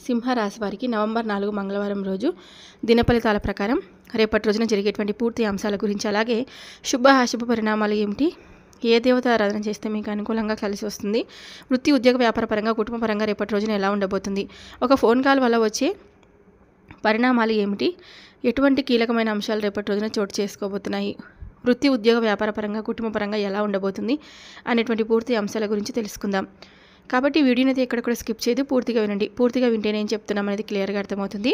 సింహరాశి వారికి నవంబర్ 4 మంగళవారం రోజు దిన ఫలితాల ప్రకారం రేపటి రోజున జరిగేటువంటి పూర్తి అంశాల గురించి, అలాగే శుభ అశుభ పరిణామాలు ఏమిటి, ఏ దేవత ఆరాధన చేస్తే మీకు అనుకూలంగా కలిసి వస్తుంది, వృత్తి ఉద్యోగ వ్యాపార పరంగా కుటుంబ పరంగా రేపటి రోజున ఎలా ఉండబోతుంది, ఒక ఫోన్ కాల్ వల్ల వచ్చే పరిణామాలు ఏమిటి, ఎటువంటి కీలకమైన అంశాలు రేపటి రోజున చోటు చేసుకోబోతున్నాయి, వృత్తి ఉద్యోగ వ్యాపార పరంగా కుటుంబ పరంగా ఎలా ఉండబోతుంది అనేటువంటి పూర్తి అంశాల గురించి తెలుసుకుందాం. కాబట్టి వీడియోని అయితే ఎక్కడ కూడా స్కిప్ చేయదు, పూర్తిగా వినండి. పూర్తిగా వింటే నేను చెప్తున్నాం అనేది క్లియర్గా అర్థమవుతుంది.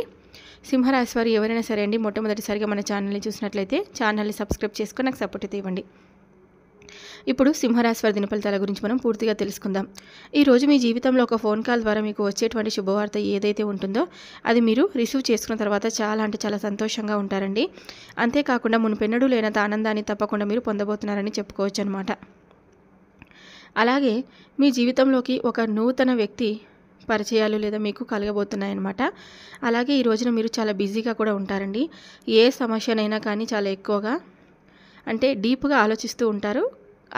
సింహరాశి వారు ఎవరైనా సరే అండి, మొట్టమొదటిసారిగా మన ఛానల్ని చూసినట్లయితే ఛానల్ని సబ్స్క్రైబ్ చేసుకొని నాకు సపోర్ట్ అయితే ఇవ్వండి. ఇప్పుడు సింహరాశి వారి దిన ఫలితాల గురించి మనం పూర్తిగా తెలుసుకుందాం. ఈరోజు మీ జీవితంలో ఒక ఫోన్ కాల్ ద్వారా మీకు వచ్చేటువంటి శుభవార్త ఏదైతే ఉంటుందో అది మీరు రిసీవ్ చేసుకున్న తర్వాత చాలా అంటే చాలా సంతోషంగా ఉంటారండి. అంతేకాకుండా మునుపెన్నడూ లేనంత ఆనందాన్ని తప్పకుండా మీరు పొందబోతున్నారని చెప్పుకోవచ్చు అనమాట. అలాగే మీ జీవితంలోకి ఒక నూతన వ్యక్తి పరిచయాలు లేదా మీకు కలగబోతున్నాయన్నమాట. అలాగే ఈ రోజున మీరు చాలా బిజీగా కూడా ఉంటారండి. ఏ సమస్యనైనా కానీ చాలా ఎక్కువగా అంటే డీప్గా ఆలోచిస్తూ ఉంటారు.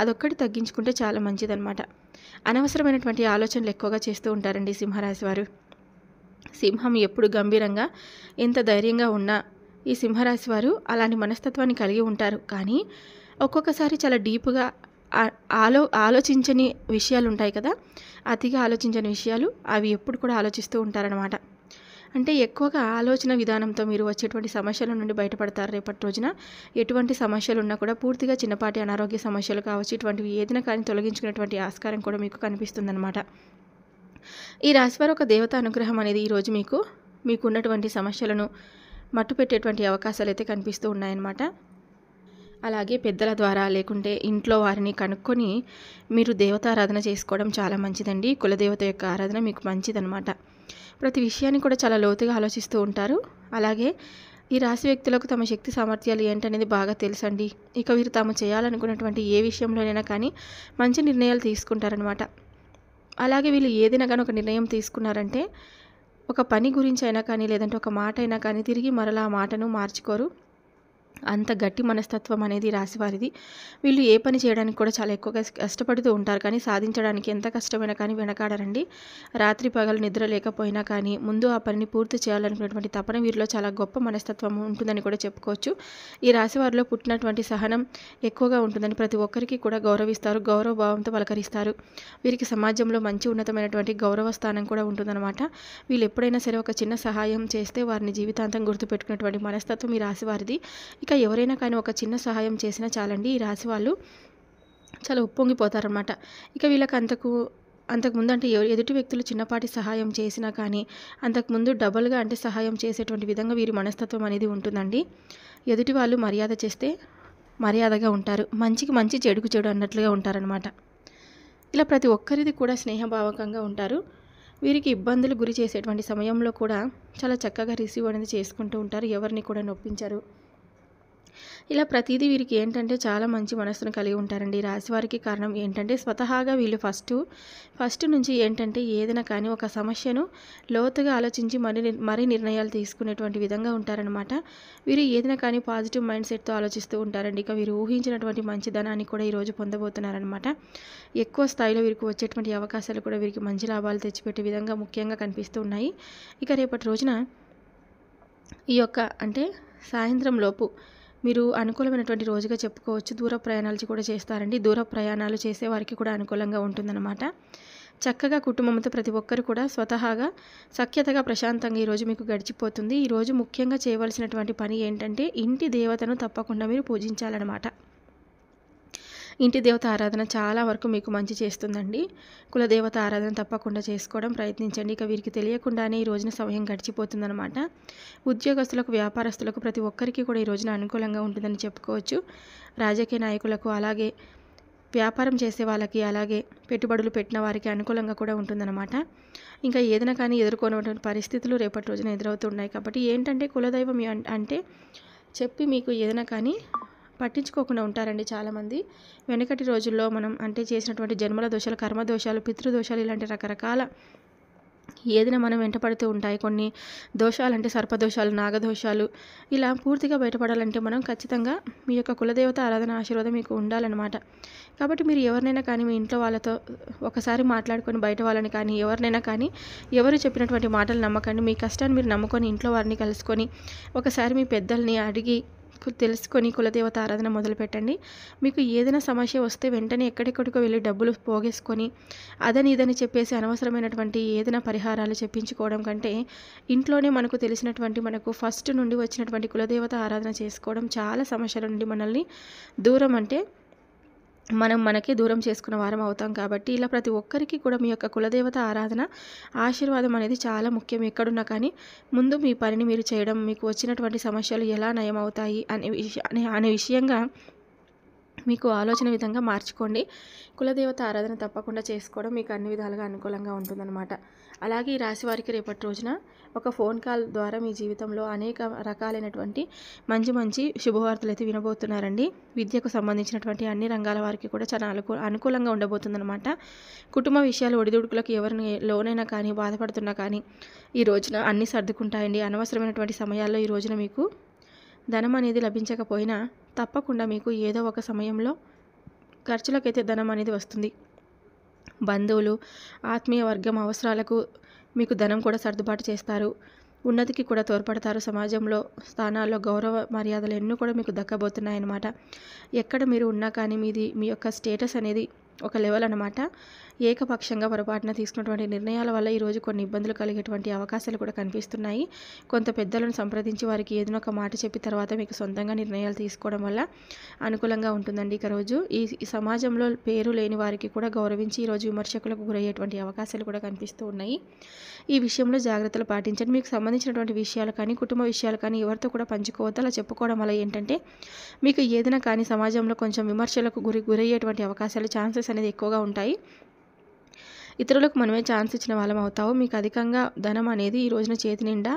అదొక్కటి తగ్గించుకుంటే చాలా మంచిదన్నమాట. అనవసరమైనటువంటి ఆలోచనలు ఎక్కువగా చేస్తూ ఉంటారండి సింహరాశి వారు. సింహం ఎప్పుడు గంభీరంగా ఎంత ధైర్యంగా ఉన్నా ఈ సింహరాశి వారు అలాంటి మనస్తత్వాన్ని కలిగి ఉంటారు. కానీ ఒక్కొక్కసారి చాలా డీప్గా ఆలోచించని విషయాలు ఉంటాయి కదా, అతిగా ఆలోచించని విషయాలు అవి ఎప్పుడు కూడా ఆలోచిస్తూ ఉంటారనమాట. అంటే ఎక్కువగా ఆలోచన విధానంతో మీరు వచ్చేటువంటి సమస్యల నుండి బయటపడతారు. రేపటి రోజున ఎటువంటి సమస్యలు ఉన్నా కూడా పూర్తిగా చిన్నపాటి అనారోగ్య సమస్యలు కావచ్చు, ఇటువంటివి ఏదైనా కానీ తొలగించుకునేటువంటి ఆస్కారం కూడా మీకు కనిపిస్తుందన్నమాట. ఈ రాశివారు ఒక దేవత అనుగ్రహం అనేది ఈరోజు మీకు ఉన్నటువంటి సమస్యలను మట్టు పెట్టేటువంటి అవకాశాలు అయితే కనిపిస్తూ ఉన్నాయన్నమాట. అలాగే పెద్దల ద్వారా లేకుంటే ఇంట్లో వారిని కనుక్కొని మీరు దేవతారాధన చేసుకోవడం చాలా మంచిదండి. కులదేవత యొక్క ఆరాధన మీకు మంచిదన్నమాట. ప్రతి విషయాన్ని కూడా చాలా లోతుగా ఆలోచిస్తూ ఉంటారు. అలాగే ఈ రాశి వ్యక్తులకు తమ శక్తి సామర్థ్యాలు ఏంటనేది బాగా తెలుసండి. ఇక వీరు తాము చేయాలనుకున్నటువంటి ఏ విషయంలోనైనా కానీ మంచి నిర్ణయాలు తీసుకుంటారనమాట. అలాగే వీళ్ళు ఏదైనా కానీ ఒక నిర్ణయం తీసుకున్నారంటే ఒక పని గురించి అయినా కానీ లేదంటే ఒక మాట అయినా కానీ తిరిగి మరలా ఆ మాటను మార్చుకోరు. అంత గట్టి మనస్తత్వం అనేది రాశివారిది. వీళ్ళు ఏ పని చేయడానికి కూడా చాలా ఎక్కువగా కష్టపడుతూ ఉంటారు. కానీ సాధించడానికి ఎంత కష్టమైనా కానీ వెనకాడరండి. రాత్రి పగలు నిద్ర లేకపోయినా కానీ ముందు ఆ పనిని పూర్తి చేయాలనుకునేటువంటి తపన వీరిలో చాలా గొప్ప మనస్తత్వం ఉంటుందని కూడా చెప్పుకోవచ్చు. ఈ రాశివారిలో పుట్టినటువంటి సహనం ఎక్కువగా ఉంటుందని ప్రతి ఒక్కరికి కూడా గౌరవిస్తారు, గౌరవ భావంతో పలకరిస్తారు. వీరికి సమాజంలో మంచి ఉన్నతమైనటువంటి గౌరవ స్థానం కూడా ఉంటుందన్నమాట. వీళ్ళు ఎప్పుడైనా సరే ఒక చిన్న సహాయం చేస్తే వారిని జీవితాంతం గుర్తుపెట్టుకునేటువంటి మనస్తత్వం ఈ రాశివారిది. ఇక ఎవరైనా కానీ ఒక చిన్న సహాయం చేసినా చాలండి, ఈ రాశి వాళ్ళు చాలా ఉప్పొంగిపోతారనమాట. ఇక వీళ్ళకి అంతకుముందు అంటే ఎదుటి వ్యక్తులు చిన్నపాటి సహాయం చేసినా కానీ అంతకుముందు డబల్గా అంటే సహాయం చేసేటువంటి విధంగా వీరి మనస్తత్వం అనేది ఉంటుందండి. ఎదుటి వాళ్ళు మర్యాద చేస్తే మర్యాదగా ఉంటారు, మంచికి మంచి చెడుకు చెడు అన్నట్లుగా ఉంటారనమాట. ఇలా ప్రతి ఒక్కరిది కూడా స్నేహభావకంగా ఉంటారు. వీరికి ఇబ్బందులు గురి చేసేటువంటి సమయంలో కూడా చాలా చక్కగా రిసీవ్ అనేది చేసుకుంటూ ఉంటారు, ఎవరిని కూడా నొప్పించరు. ఇలా ప్రతిదీ వీరికి ఏంటంటే చాలా మంచి మనసును కలిగి ఉంటారండి. ఈ రాశి వారికి కారణం ఏంటంటే స్వతహాగా వీళ్ళు ఫస్ట్ నుంచి ఏంటంటే ఏదైనా కానీ ఒక సమస్యను లోతుగా ఆలోచించి మరీ నిర్ణయాలు తీసుకునేటువంటి విధంగా ఉంటారనమాట. వీరు ఏదైనా కానీ పాజిటివ్ మైండ్ సెట్తో ఆలోచిస్తూ ఉంటారండి. ఇక వీరు ఊహించినటువంటి మంచిదనాన్ని కూడా ఈరోజు పొందబోతున్నారనమాట. ఎక్కువ స్థాయిలో వీరికి వచ్చేటువంటి అవకాశాలు కూడా వీరికి మంచి లాభాలు తెచ్చిపెట్టే విధంగా ముఖ్యంగా కనిపిస్తూ ఉన్నాయి. ఇక రేపటి రోజున ఈ యొక్క అంటే సాయంత్రం లోపు మీరు అనుకూలమైనటువంటి రోజుగా చెప్పుకోవచ్చు. దూర ప్రయాణాలు కూడా చేస్తారండి. దూర ప్రయాణాలు చేసే వారికి కూడా అనుకూలంగా ఉంటుందన్నమాట. చక్కగా కుటుంబంతో ప్రతి ఒక్కరు కూడా స్వతహాగా సఖ్యతగా ప్రశాంతంగా ఈరోజు మీకు గడిచిపోతుంది. ఈరోజు ముఖ్యంగా చేయవలసినటువంటి పని ఏంటంటే ఇంటి దేవతను తప్పకుండా మీరు పూజించాలన్నమాట. ఇంటి దేవత ఆరాధన చాలా వరకు మీకు మంచి చేస్తుందండి. కులదేవత ఆరాధన తప్పకుండా చేసుకోవడం ప్రయత్నించండి. ఇక వీరికి తెలియకుండానే ఈ రోజున సమయం గడిచిపోతుందన్నమాట. ఉద్యోగస్తులకు, వ్యాపారస్తులకు ప్రతి ఒక్కరికి కూడా ఈ రోజున అనుకూలంగా ఉంటుందని చెప్పుకోవచ్చు. రాజకీయ నాయకులకు, అలాగే వ్యాపారం చేసే వాళ్ళకి, అలాగే పెట్టుబడులు పెట్టిన వారికి అనుకూలంగా కూడా ఉంటుందన్నమాట. ఇంకా ఏదైనా కానీ ఎదుర్కొనేటువంటి పరిస్థితులు రేపటి రోజున ఎదురవుతున్నాయి. కాబట్టి ఏంటంటే కులదైవం అంటే చెప్పి మీకు ఏదైనా కానీ పట్టించుకోకుండా ఉంటారండి చాలామంది. వెనకటి రోజుల్లో మనం అంటే చేసినటువంటి జన్మల దోషాలు, కర్మ దోషాలు, పితృదోషాలు ఇలాంటి రకరకాల ఏదైనా మనం వెంటపడుతూ ఉంటాయి. కొన్ని దోషాలంటే సర్పదోషాలు, నాగదోషాలు ఇలా పూర్తిగా బయటపడాలంటే మనం ఖచ్చితంగా మీ యొక్క కులదేవత ఆరాధన ఆశీర్వాదం మీకు ఉండాలన్నమాట. కాబట్టి మీరు ఎవరినైనా కానీ మీ ఇంట్లో వాళ్ళతో ఒకసారి మాట్లాడుకొని బయట వాళ్ళని కానీ ఎవరినైనా కానీ ఎవరు చెప్పినటువంటి మాటలు నమ్మకండి. మీ కష్టాన్ని మీరు నమ్ముకొని ఇంట్లో వారిని కలుసుకొని ఒకసారి మీ పెద్దల్ని అడిగి తెలుసుకొని కులదేవత ఆరాధన మొదలుపెట్టండి. మీకు ఏదైనా సమస్య వస్తే వెంటనే ఎక్కడెక్కడికో వెళ్ళి డబ్బులు పోగేసుకొని అదని ఇదని చెప్పేసి అనవసరమైనటువంటి ఏదైనా పరిహారాలు చెప్పించుకోవడం కంటే ఇంట్లోనే మనకు తెలిసినటువంటి మనకు ఫస్ట్ నుండి వచ్చినటువంటి కులదేవత ఆరాధన చేసుకోవడం చాలా సమస్యల నుండి మనల్ని దూరం అంటే మనకి దూరం చేసుకున్న వారం అవుతాం. కాబట్టి ఇలా ప్రతి ఒక్కరికి కూడా మీ యొక్క కులదేవత ఆరాధన ఆశీర్వాదం అనేది చాలా ముఖ్యం. ఎక్కడున్నా కానీ ముందు మీ పనిని మీరు చేయడం, మీకు వచ్చినటువంటి సమస్యలు ఎలా నయం అవుతాయి అనే విషయంగా మీకు ఆలోచన విధంగా మార్చుకోండి. కులదేవత ఆరాధన తప్పకుండా చేసుకోవడం మీకు అన్ని విధాలుగా అనుకూలంగా ఉంటుందన్నమాట. అలాగే ఈ రాశి వారికి రేపటి రోజున ఒక ఫోన్ కాల్ ద్వారా మీ జీవితంలో అనేక రకాలైనటువంటి మంచి శుభవార్తలు అయితే వినబోతున్నారండి. విద్యకు సంబంధించినటువంటి అన్ని రంగాల వారికి కూడా చాలా అనుకూలంగా ఉండబోతుందన్నమాట. కుటుంబ విషయాలు ఒడిదుడుకులకు ఎవరిని లోనైనా కానీ బాధపడుతున్నా కానీ ఈ రోజున అన్నీ సర్దుకుంటాయండి. అనవసరమైనటువంటి సమయాల్లో ఈ రోజున మీకు ధనం అనేది లభించకపోయినా తప్పకుండా మీకు ఏదో ఒక సమయంలో ఖర్చులకైతే ధనం అనేది వస్తుంది. బంధువులు, ఆత్మీయ వర్గం అవసరాలకు మీకు ధనం కూడా సర్దుబాటు చేస్తారు. ఉన్నతికి కూడా తోడ్పడతారు. సమాజంలో స్థానాల్లో గౌరవ మర్యాదలు ఎన్నో కూడా మీకు దక్కబోతున్నాయన్నమాట. ఎక్కడ మీరు ఉన్నా కానీ మీ యొక్క స్టేటస్ అనేది ఒక లెవెల్ అన్నమాట. ఏకపక్షంగా పొరపాటున తీసుకున్నటువంటి నిర్ణయాల వల్ల ఈరోజు కొన్ని ఇబ్బందులు కలిగేటువంటి అవకాశాలు కూడా కనిపిస్తున్నాయి. కొంత పెద్దలను సంప్రదించి వారికి ఏదైనా ఒక మాట చెప్పి తర్వాత మీకు సొంతంగా నిర్ణయాలు తీసుకోవడం వల్ల అనుకూలంగా ఉంటుందండి. ఇక రోజు ఈ సమాజంలో పేరు లేని వారికి కూడా గౌరవించి ఈరోజు విమర్శకులకు గురయ్యేటువంటి అవకాశాలు కూడా కనిపిస్తూ ఉన్నాయి. ఈ విషయంలో జాగ్రత్తలు పాటించండి. మీకు సంబంధించినటువంటి విషయాలు కానీ కుటుంబ విషయాలు కానీ ఎవరితో కూడా పంచుకోవద్దు. అలా చెప్పుకోవడం వల్ల ఏంటంటే మీకు ఏదైనా కానీ సమాజంలో కొంచెం విమర్శలకు గురయ్యేటువంటి అవకాశాలు ఛాన్సెస్ అనేది ఎక్కువగా ఉంటాయి. ఇతరులకు మనమే ఛాన్స్ ఇచ్చిన వాళ్ళం అవుతావు. మీకు అధికంగా ధనం అనేది ఈ రోజున చేతి నిండా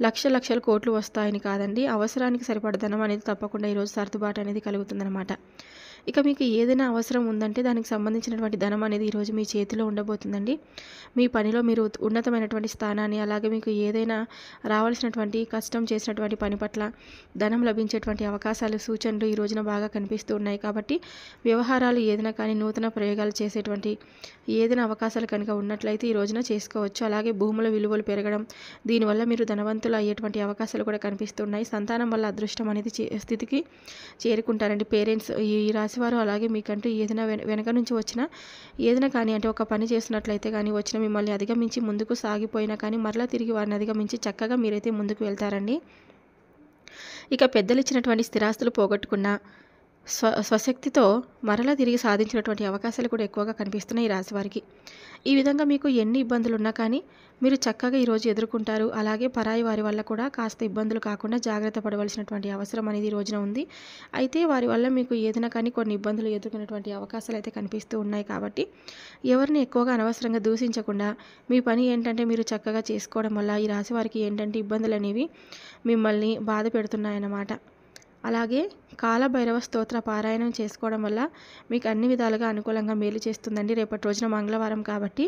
లక్షల కోట్లు వస్తాయని కాదండి, అవసరానికి సరిపడ ధనం అనేది తప్పకుండా ఈరోజు సర్దుబాటు అనేది కలుగుతుందన్నమాట. ఇక మీకు ఏదైనా అవసరం ఉందంటే దానికి సంబంధించినటువంటి ధనం అనేది ఈరోజు మీ చేతిలో ఉండబోతుందండి. మీ పనిలో మీరు ఉన్నతమైనటువంటి స్థానాన్ని, అలాగే మీకు ఏదైనా రావాల్సినటువంటి కష్టం చేసినటువంటి పని పట్ల ధనం లభించేటువంటి అవకాశాలు, సూచనలు ఈ రోజున బాగా కనిపిస్తూ ఉన్నాయి. కాబట్టి వ్యవహారాలు ఏదైనా కానీ నూతన ప్రయోగాలు చేసేటువంటి ఏదైనా అవకాశాలు కనుక ఉన్నట్లయితే ఈ రోజున చేసుకోవచ్చు. అలాగే భూముల విలువలు పెరగడం, దీనివల్ల మీరు ధనవంతులు అయ్యేటువంటి అవకాశాలు కూడా కనిపిస్తున్నాయి. సంతానం వల్ల అదృష్టం అనేది స్థితికి చేరుకుంటారండి. పేరెంట్స్ ఈ రాశివారు అలాగే మీకంటూ ఏదైనా వెనక నుంచి వచ్చిన ఏదైనా కానీ అంటే ఒక పని చేస్తున్నట్లయితే కానీ వచ్చిన మిమ్మల్ని అధిగమించి ముందుకు సాగిపోయినా కానీ మరలా తిరిగి వారిని అధిగమించి చక్కగా మీరైతే ముందుకు వెళ్తారండి. ఇక పెద్దలు ఇచ్చినటువంటి స్థిరాస్తులు పోగొట్టుకున్న స్వశక్తితో మరలా తిరిగి సాధించినటువంటి అవకాశాలు కూడా ఎక్కువగా కనిపిస్తున్నాయి ఈ రాశివారికి. ఈ విధంగా మీకు ఎన్ని ఇబ్బందులు ఉన్నా కానీ మీరు చక్కగా ఈరోజు ఎదుర్కొంటారు. అలాగే పరాయి వారి వల్ల కూడా కాస్త ఇబ్బందులు కాకుండా జాగ్రత్త పడవలసినటువంటి అవసరం అనేది ఈ రోజున ఉంది. అయితే వారి వల్ల మీకు ఏదైనా కానీ కొన్ని ఇబ్బందులు ఎదుర్కొనేటువంటి అవకాశాలు అయితే కనిపిస్తూ ఉన్నాయి. కాబట్టి ఎవరిని ఎక్కువగా అనవసరంగా దూషించకుండా మీ పని ఏంటంటే మీరు చక్కగా చేసుకోవడం వల్ల ఈ రాశి వారికి ఏంటంటే ఇబ్బందులు అనేవి మిమ్మల్ని బాధ పెడుతున్నాయన్నమాట. అలాగే కాలభైరవ స్తోత్ర పారాయణం చేసుకోవడం వల్ల మీకు అన్ని విధాలుగా అనుకూలంగా మేలు చేస్తుందండి. రేపటి రోజున మంగళవారం కాబట్టి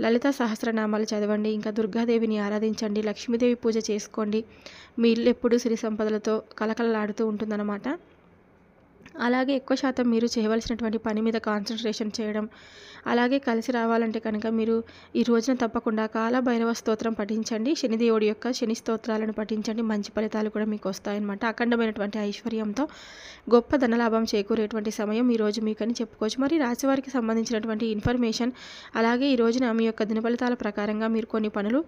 లలిత సహస్రనామాలు చదవండి. ఇంకా దుర్గాదేవిని ఆరాధించండి. లక్ష్మీదేవి పూజ చేసుకోండి. మీ ఇల్లు ఎప్పుడూ సిరి సంపదలతో కలకలలాడుతూ ఉంటుందన్నమాట. అలాగే ఎక్కువ శాతం మీరు చేయవలసినటువంటి పని మీద కాన్సన్ట్రేషన్ చేయడం, అలాగే కలిసి రావాలంటే కనుక మీరు ఈ రోజున తప్పకుండా కాలభైరవ స్తోత్రం పఠించండి. శనిదేవుడి యొక్క శని స్తోత్రాలను పఠించండి. మంచి ఫలితాలు కూడా మీకు వస్తాయన్నమాట. అఖండమైనటువంటి ఐశ్వర్యంతో గొప్ప ధనలాభం చేకూరేటువంటి సమయం ఈరోజు మీకని చెప్పుకోవచ్చు. మరి రాశివారికి సంబంధించినటువంటి ఇన్ఫర్మేషన్, అలాగే ఈ రోజున మీ యొక్క దిన ఫలితాల ప్రకారంగా మీరు కొన్ని పనులు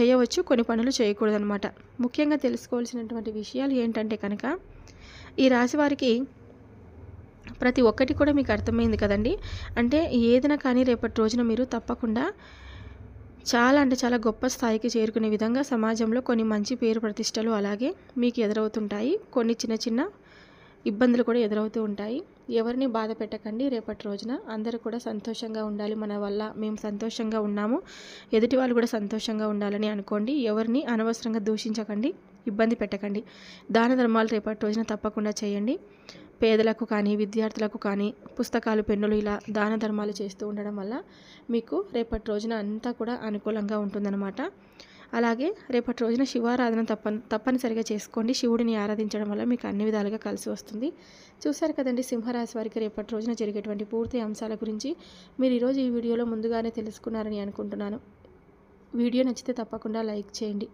చేయవచ్చు, కొన్ని పనులు చేయకూడదన్నమాట. ముఖ్యంగా తెలుసుకోవాల్సినటువంటి విషయాలు ఏంటంటే కనుక ఈ రాశి వారికి ప్రతి ఒక్కటి కూడా మీకు అర్థమైంది కదండి. అంటే ఏదైనా కానీ రేపటి రోజున మీరు తప్పకుండా చాలా అంటే చాలా గొప్ప స్థాయికి చేరుకునే విధంగా సమాజంలో కొన్ని మంచి పేరు ప్రతిష్టలు అలాగే మీకు ఎదురవుతుంటాయి. కొన్ని చిన్న ఇబ్బందులు కూడా ఎదురవుతూ ఉంటాయి. ఎవరిని బాధ పెట్టకండి. రేపటి రోజున అందరూ కూడా సంతోషంగా ఉండాలి. మన వల్ల మేము సంతోషంగా ఉన్నాము, ఎదుటి వాళ్ళు కూడా సంతోషంగా ఉండాలని అనుకోండి. ఎవరిని అనవసరంగా దూషించకండి, ఇబ్బంది పెట్టకండి. దాన ధర్మాలు రేపటి రోజున తప్పకుండా చేయండి. పేదలకు కానీ విద్యార్థులకు కానీ పుస్తకాలు పెన్నులు ఇలా దాన ధర్మాలు చేస్తూ ఉండడం వల్ల మీకు రేపటి రోజున అంతా కూడా అనుకూలంగా ఉంటుందన్నమాట. అలాగే రేపటి రోజున శివారాధన తప్పనిసరిగా చేసుకోండి. శివుడిని ఆరాధించడం వల్ల మీకు అన్ని విధాలుగా కలిసి వస్తుంది. చూశారు కదండి సింహరాశి వారికి రేపటి రోజున జరిగేటువంటి పూర్తి అంశాల గురించి మీరు ఈరోజు ఈ వీడియోలో ముందుగానే తెలుసుకున్నారని అనుకుంటున్నాను. వీడియో నచ్చితే తప్పకుండా లైక్ చేయండి.